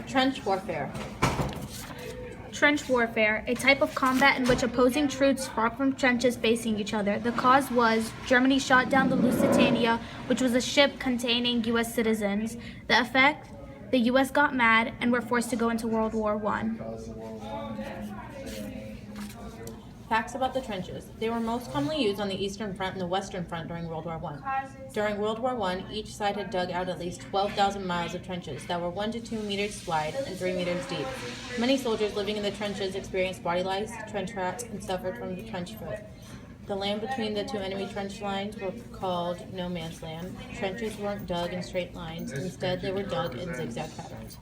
Trench warfare. Trench warfare, a type of combat in which opposing troops fought from trenches facing each other. The cause was Germany shot down the Lusitania, which was a ship containing U.S. citizens. The effect? The U.S. got mad and were forced to go into World War I. Facts about the trenches. They were most commonly used on the Eastern Front and the Western Front during World War I. During World War I, each side had dug out at least 12,000 miles of trenches that were 1 to 2 meters wide and 3 meters deep. Many soldiers living in the trenches experienced body lice, trench rats, and suffered from the trench foot. The land between the two enemy trench lines were called no man's land. Trenches weren't dug in straight lines. Instead, they were dug in zigzag patterns.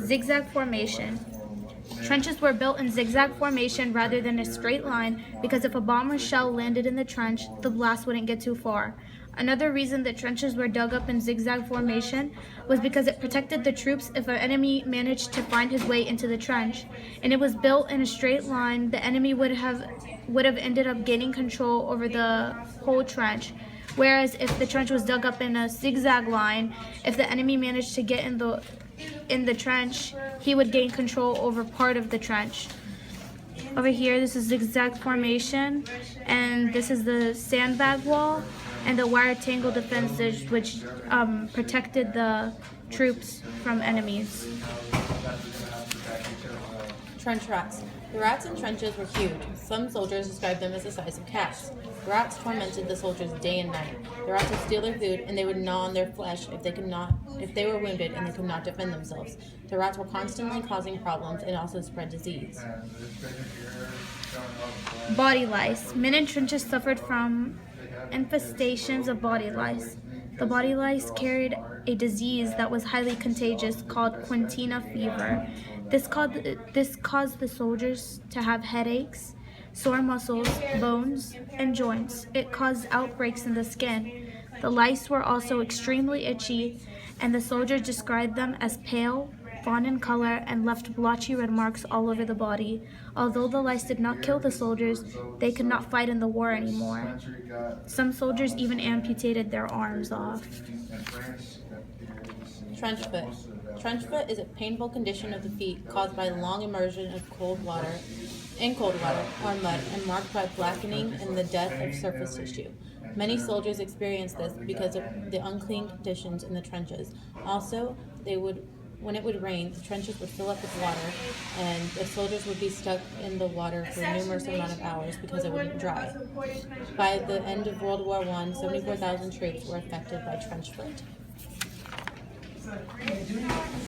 Zigzag formation. Trenches were built in zigzag formation rather than a straight line because if a bomb or shell landed in the trench, the blast wouldn't get too far. Another reason that trenches were dug up in zigzag formation was because it protected the troops if an enemy managed to find his way into the trench. And it was built in a straight line, the enemy would have ended up gaining control over the whole trench. Whereas if the trench was dug up in a zigzag line, if the enemy managed to get in the trench, he would gain control over part of the trench. Over here, this is zigzag formation, and this is the sandbag wall and the wire tangle defenses, which protected the troops from enemies. Trench rats. The rats in trenches were huge. Some soldiers described them as the size of cats. The rats tormented the soldiers day and night. The rats would steal their food, and they would gnaw on their flesh if they were wounded and they could not defend themselves. The rats were constantly causing problems and also spread disease. Body lice. Men in trenches suffered from infestations of body lice. The body lice carried a disease that was highly contagious called Quintina fever. This caused the soldiers to have headaches, sore muscles, bones, and joints. It caused outbreaks in the skin. The lice were also extremely itchy, and the soldiers described them as pale, fawn in color, and left blotchy red marks all over the body. Although the lice did not kill the soldiers, they could not fight in the war anymore. Some soldiers even amputated their arms off. Trench foot. Trench foot is a painful condition of the feet caused by long immersion of cold water or mud and marked by blackening and the death of surface tissue. Many soldiers experience this because of the unclean conditions in the trenches. Also, when it would rain, the trenches would fill up with water, and the soldiers would be stuck in the water for a numerous amount of hours because it wouldn't dry. By the end of World War I, 74,000 troops were affected by trench foot.